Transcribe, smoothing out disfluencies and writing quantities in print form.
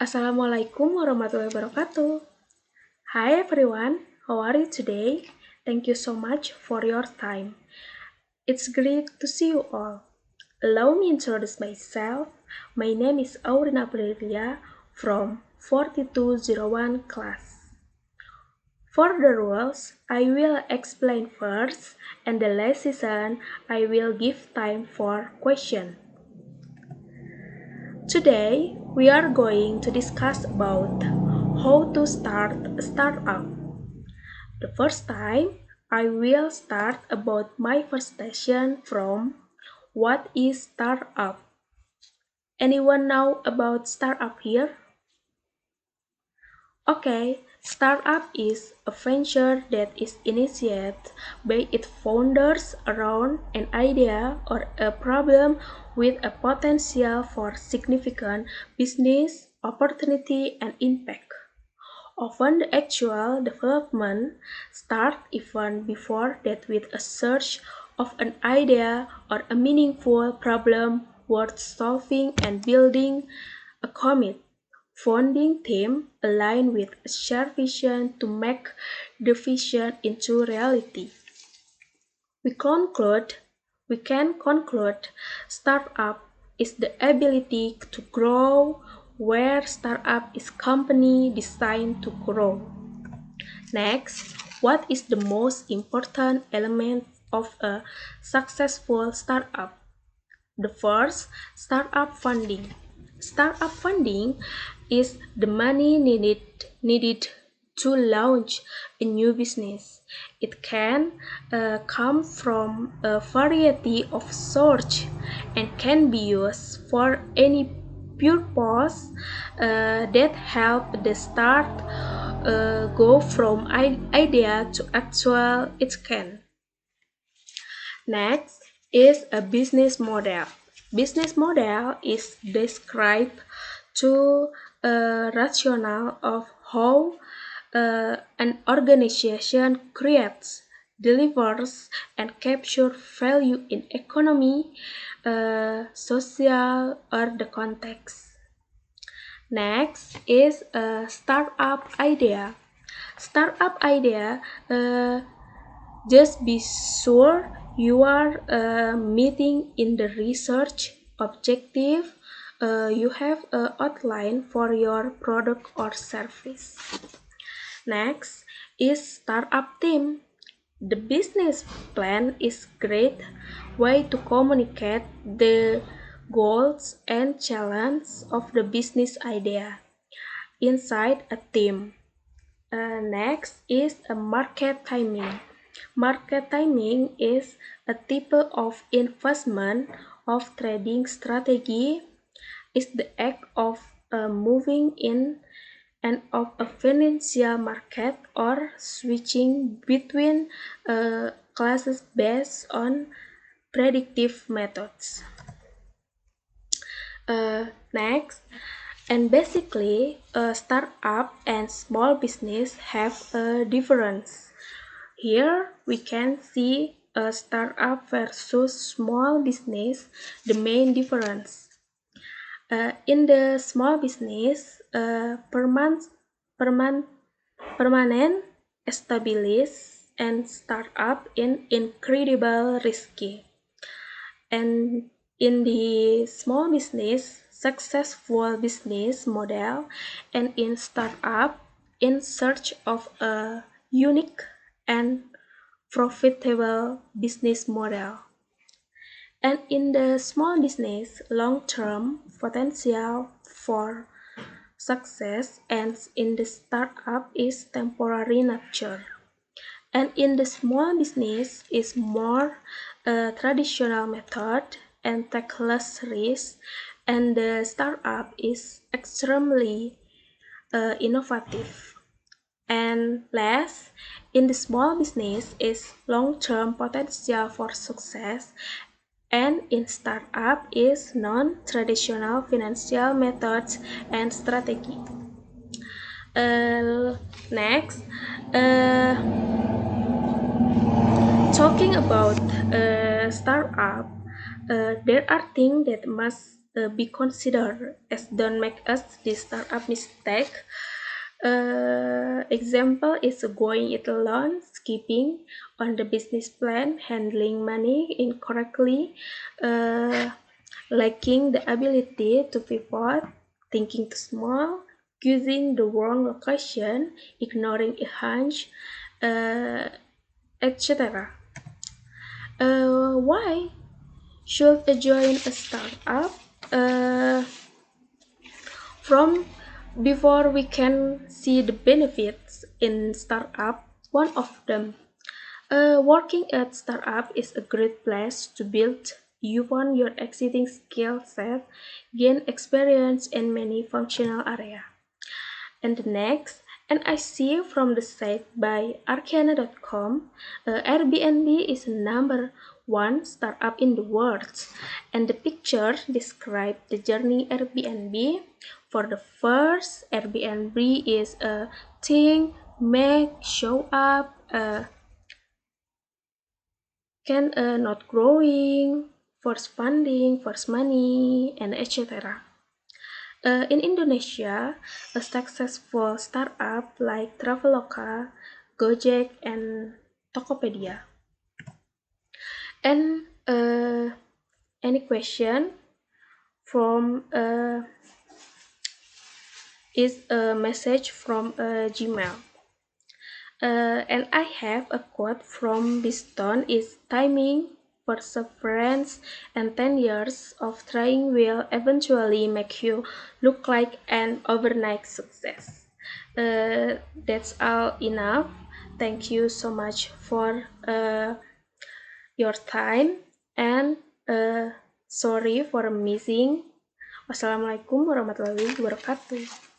Assalamualaikum warahmatullahi wabarakatuh. Hi everyone, how are you today? Thank you so much for your time. It's great to see you all. Allow me introduce myself. My name is Aurin Aprilia from 4201 class. For the rules, I will explain first, and the last session I will give time for question. Today, we are going to discuss about how to start a startup. The first time, I will start about my first session from what is startup. Anyone know about startup here? Okay, startup is a venture that is initiated by its founders around an idea or a problem with a potential for significant business opportunity and impact. Often the actual development starts even before that with a search of an idea or a meaningful problem worth solving and building a commit founding team aligned with a shared vision to make the vision into reality. We conclude we can conclude startup is the ability to grow where startup is company designed to grow. Next, what is the most important element of a successful startup? The first, startup funding. Startup funding is the money needed to launch a new business. It can come from a variety of sources and can be used for any purpose that help the start go from idea to actual it can. Next is a business model. Business model is described to a rationale of how an organization creates, delivers, and captures value in economy, social, or the context. Next is a startup idea. Startup idea just be sure you are meeting in the research objective. You have an outline for your product or service. Next is startup team. The business plan is great way to communicate the goals and challenges of the business idea inside a team. Next is a market timing. Market timing is a type of investment of trading strategy. Is the act of moving in and of a financial market or switching between classes based on predictive methods. Next, and basically, a startup and small business have a difference. Here we can see a startup versus small business, the main difference. In the small business, perman- permanent, established, and startup in incredible risky. And in the small business, successful business model, and in startup, in search of a unique and profitable business model. And in the small business, long-term potential for success, and in the startup is temporary nature. And in the small business is more traditional method and take less risk, and the startup is extremely innovative. And last, in the small business is long-term potential for success, and in startup is non-traditional financial methods and strategy. Next, uh, talking about startup, there are things that must be considered as don't make us the startup mistake. Example is going it alone, skipping on the business plan, handling money incorrectly, uh, lacking the ability to pivot, thinking too small, choosing the wrong location, ignoring a hunch, uh, etc. Why should I join a startup? Uh, from before we can see the benefits in startup, one of them, working at startup is a great place to build upon your existing skill set, gain experience in many functional areas. And the next, and I see from the site by Arcana.com, Airbnb is number one startup in the world, and the picture describe the journey Airbnb. For the first, Airbnb is a thing, make, show up, can not growing, force funding, force money, and etc. In Indonesia, a successful startup like Traveloka, Gojek, and Tokopedia. And any question from is a message from Gmail. And I have a quote from Biston is timing, perseverance, and 10 years of trying will eventually make you look like an overnight success. That's all enough. Thank you so much for your time and sorry for missing. Wassalamualaikum warahmatullahi wabarakatuh.